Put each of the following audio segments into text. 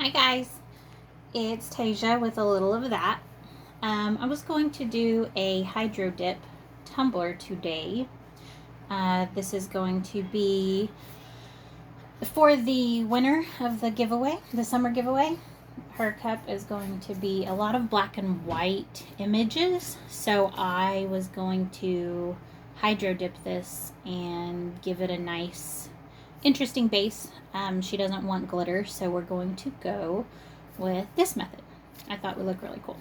Hi guys, it's Tasia with a little of that. I was going to do a hydro dip tumbler today. This is going to be for the winner of the giveaway, the summer giveaway. Her cup is going to be a lot of black and white images, so I was going to hydro dip this and give it a nice interesting base. She doesn't want glitter, so we're going to go with this method. I thought would look really cool.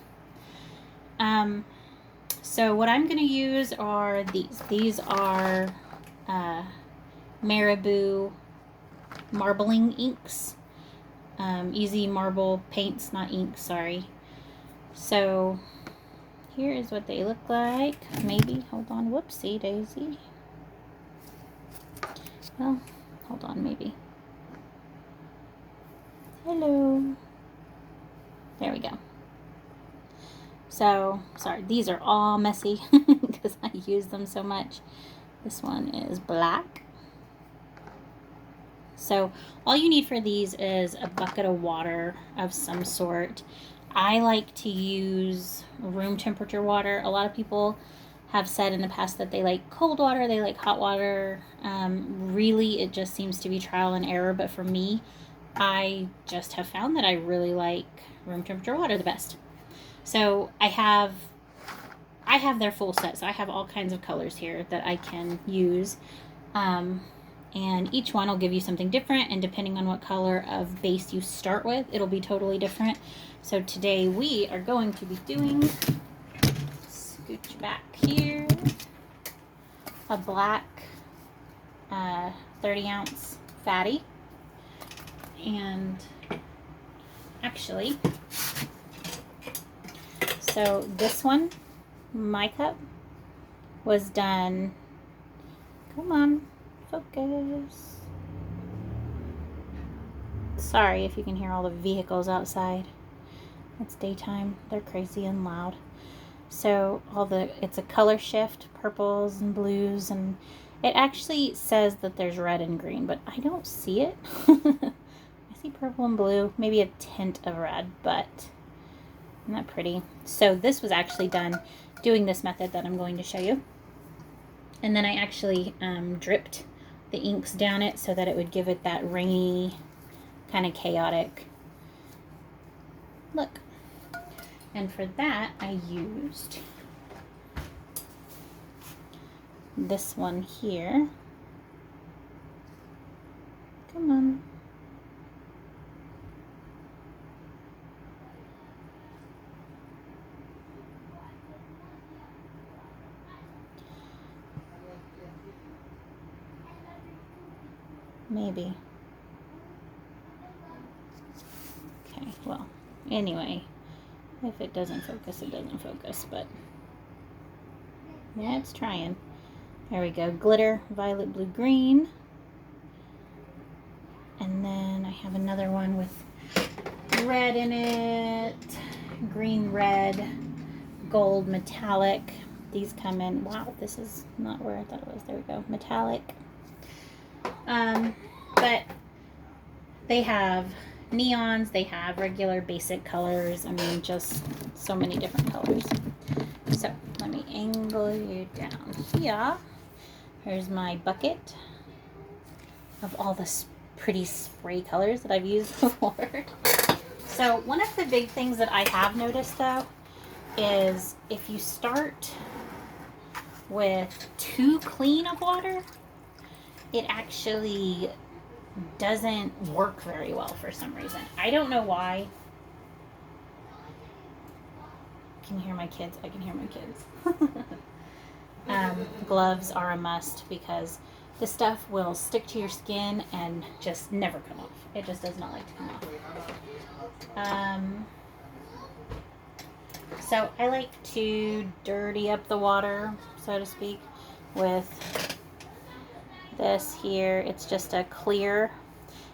So what I'm going to use are these. These are Marabu marbling inks. Easy Marble paints, not ink, sorry. So here is what they look like. Maybe, hold on, whoopsie daisy. Well, hold on, maybe. Hello. There we go. So, sorry, these are all messy because I use them so much. This one is black. So, all you need for these is a bucket of water of some sort. I like to use room temperature water. A lot of people have said in the past that they like cold water, they like hot water. Really, it just seems to be trial and error. But for me, I just have found that I really like room temperature water the best. So I have their full set. So I have all kinds of colors here that I can use. And each one will give you something different. And depending on what color of base you start with, it'll be totally different. So today we are going to be doing, scooch back here, a black 30-ounce fatty. And actually, so this one, my cup, was done, come on, focus. Sorry if you can hear all the vehicles outside. It's daytime, they're crazy and loud. So it's a color shift, purples and blues, and it actually says that there's red and green, but I don't see it. I see purple and blue, maybe a tint of red, but isn't that pretty? So this was actually done doing this method that I'm going to show you. And then I actually dripped the inks down it so that it would give it that rainy, kind of chaotic look. And for that, I used this one here. Come on. Maybe. Okay, well, anyway, if it doesn't focus, it doesn't focus, but yeah, it's trying. There we go. Glitter, violet, blue, green. And then I have another one with red in it, green, red, gold, metallic. These come in, wow, this is not where I thought it was. There we go, metallic. But they have neons, they have regular basic colors. I mean, just so many different colors. So let me angle you down here. Here's my bucket of all the pretty spray colors that I've used before. So one of the big things that I have noticed though is if you start with too clean of water, it actually doesn't work very well for some reason. I don't know why. Can you hear my kids? I can hear my kids. Gloves are a must because the stuff will stick to your skin and just never come off. It just does not like to come off. So I like to dirty up the water, so to speak, with this here. It's just a clear.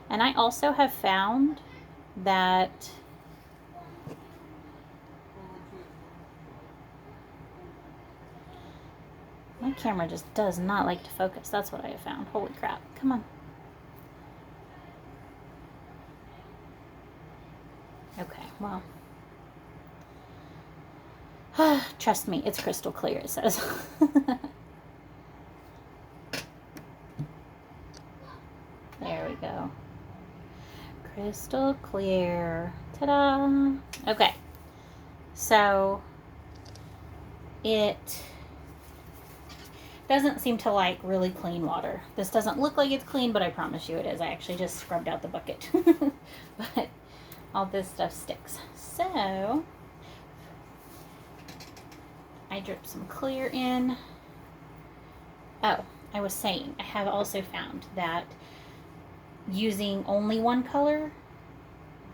And I also have found that my camera just does not like to focus. That's what I have found. Holy crap. Come on. Okay, well, trust me, it's crystal clear, it says. There we go. Crystal clear. Ta-da! Okay, so it doesn't seem to like really clean water. This doesn't look like it's clean, but I promise you it is. I actually just scrubbed out the bucket. But all this stuff sticks. So I drip some clear in. Oh, I was saying, I have also found that using only one color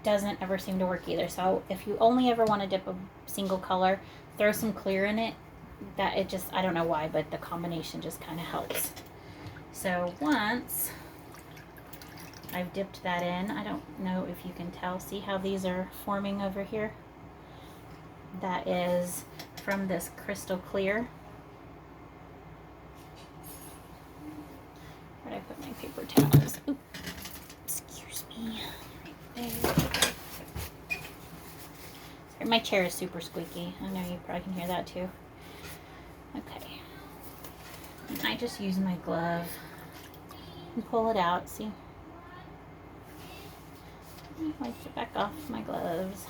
doesn't ever seem to work either. So if you only ever want to dip a single color, throw some clear in it. That it just, I don't know why, but the combination just kind of helps. So once I've dipped that in, I don't know if you can tell, see how these are forming over here? That is from this crystal clear. Where'd I put my paper towels? Ooh, excuse me. Right there. Sorry, my chair is super squeaky. I know you probably can hear that too. Okay. And I just use my glove and pull it out. See? Wipe it back off my gloves.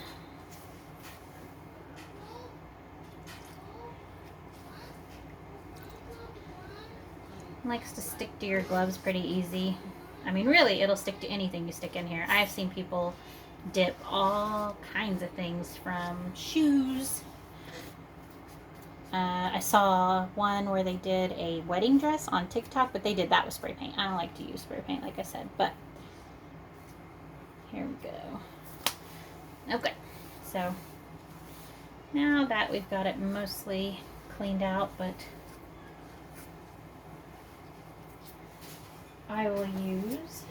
It likes to stick to your gloves pretty easy. I mean, really, it'll stick to anything you stick in here. I've seen people dip all kinds of things from shoes. I saw one where they did a wedding dress on TikTok, but they did that with spray paint. I don't like to use spray paint, like I said, but here we go. Okay, so now that we've got it mostly cleaned out, but I will use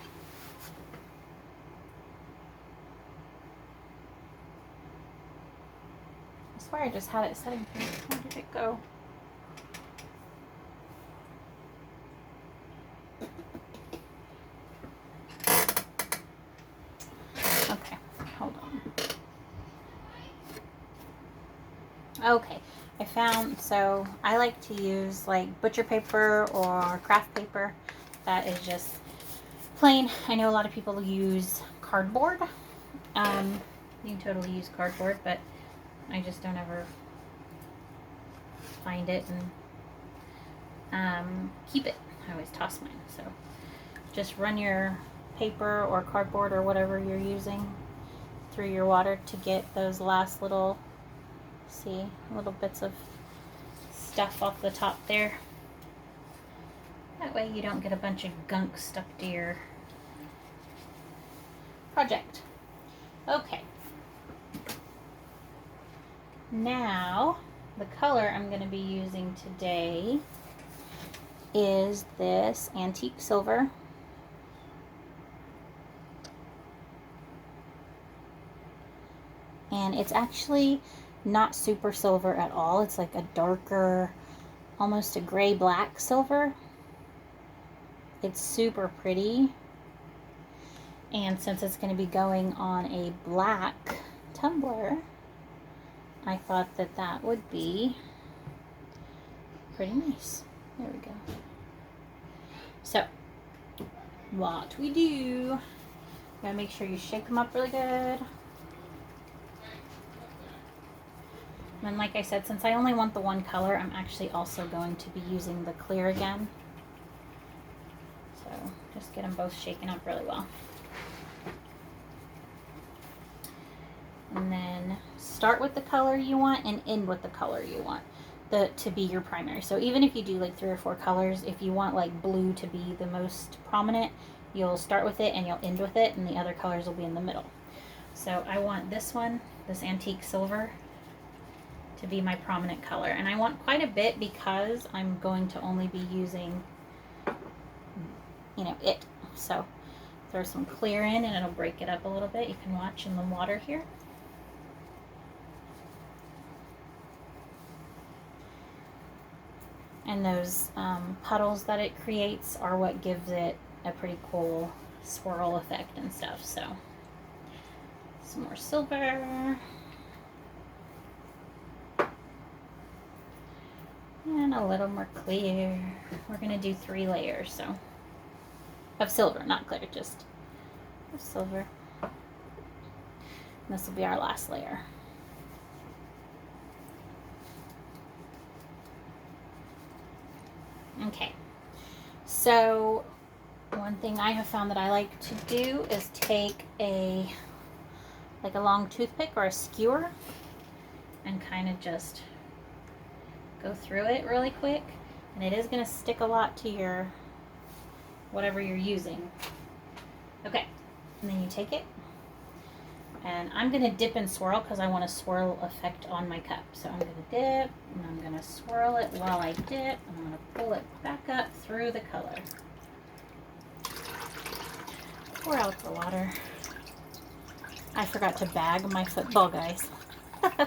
I swear I just had it setting here. Where did it go? Okay, hold on. Okay, I found, so I like to use like butcher paper or craft paper that is just plain. I know a lot of people use cardboard. You can totally use cardboard, but I just don't ever find it and keep it. I always toss mine. So just run your paper or cardboard or whatever you're using through your water to get those last little, see, little bits of stuff off the top there. That way you don't get a bunch of gunk stuck to your project. Okay. Now, the color I'm going to be using today is this antique silver. And it's actually not super silver at all. It's like a darker, almost a gray-black silver. It's super pretty. And since it's going to be going on a black tumbler, I thought that that would be pretty nice. There we go. So, what we do, gotta make sure you shake them up really good. And like I said, since I only want the one color, I'm actually also going to be using the clear again. So, just get them both shaken up really well. And then start with the color you want and end with the color you want to be your primary. So even if you do like 3 or 4 colors, if you want like blue to be the most prominent, you'll start with it and you'll end with it, and the other colors will be in the middle. So I want this one, this antique silver, to be my prominent color. And I want quite a bit because I'm going to only be using, you know, it. So throw some clear in and it'll break it up a little bit. You can watch in the water here. And those puddles that it creates are what gives it a pretty cool swirl effect and stuff. So Some more silver. And a little more clear. We're gonna do 3 layers, so of silver, not clear, just of silver. And this will be our last layer. Okay, so one thing I have found that I like to do is take a long toothpick or a skewer and kind of just go through it really quick, and it is going to stick a lot to your whatever you're using. Okay, and then you take it, and I'm going to dip and swirl because I want a swirl effect on my cup. So I'm going to dip, and I'm going to swirl it while I dip, and I'm going to pull it back up through the color. Pour out the water. I forgot to bag my football, guys. Okay.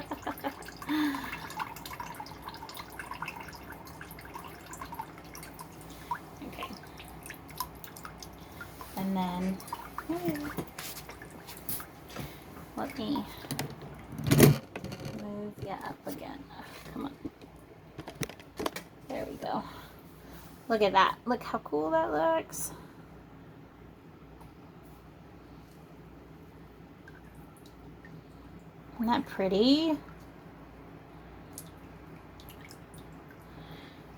And then, let me move you up again. Come on. There we go. Look at that. Look how cool that looks. Isn't that pretty?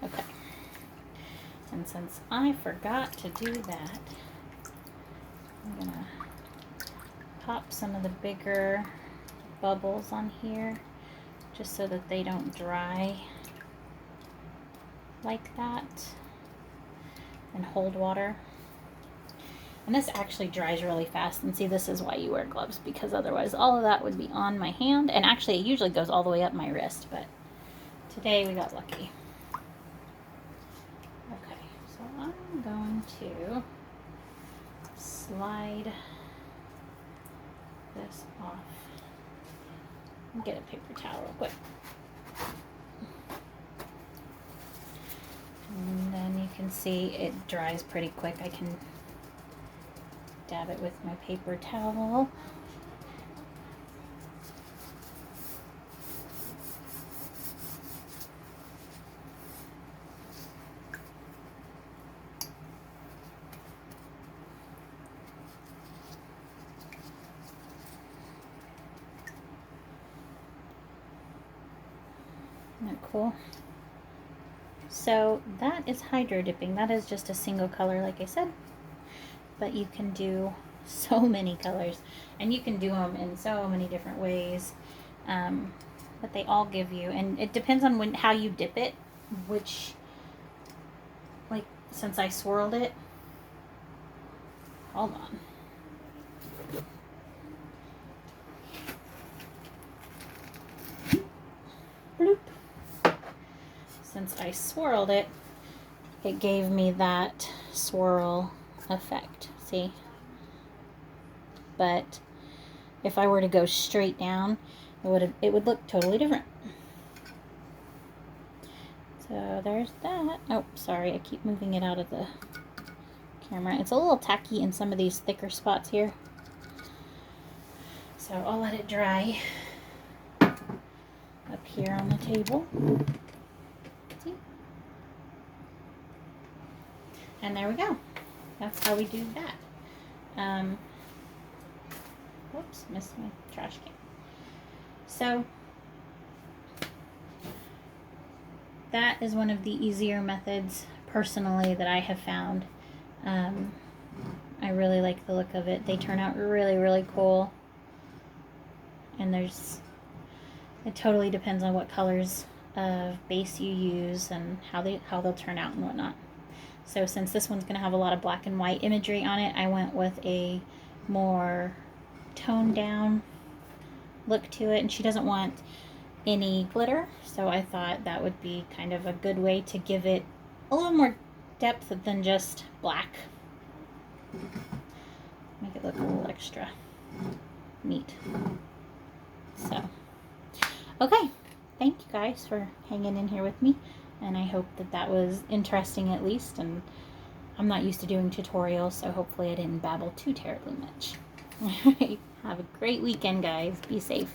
Okay. And since I forgot to do that, I'm gonna pop some of the bigger bubbles on here just so that they don't dry like that and hold water. And this actually dries really fast, and see, this is why you wear gloves, because otherwise all of that would be on my hand, and actually it usually goes all the way up my wrist, but today we got lucky. Okay, so I'm going to slide this off and get a paper towel real quick. And then you can see it dries pretty quick. I can dab it with my paper towel. Isn't that cool? So that is hydro dipping. That is just a single color, like I said. But you can do so many colors, and you can do them in so many different ways, but they all give you, and it depends on how you dip it, which, like, since I swirled it, hold on, bloop. Since I swirled it, it gave me that swirl effect, see? But if I were to go straight down, it would look totally different. So there's that. Oh, sorry, I keep moving it out of the camera. It's a little tacky in some of these thicker spots here. So I'll let it dry up here on the table. See? And there we go. That's how we do that. Whoops, missed my trash can. So that is one of the easier methods, personally, that I have found. I really like the look of it. They turn out really, really cool. And it totally depends on what colors of base you use and how they'll turn out and whatnot. So since this one's going to have a lot of black and white imagery on it, I went with a more toned down look to it, and she doesn't want any glitter, so I thought that would be kind of a good way to give it a little more depth than just black. Make it look a little extra neat. So, okay, thank you guys for hanging in here with me, and I hope that was interesting at least, and I'm not used to doing tutorials, so hopefully I didn't babble too terribly much. All right. Have a great weekend, guys. Be safe.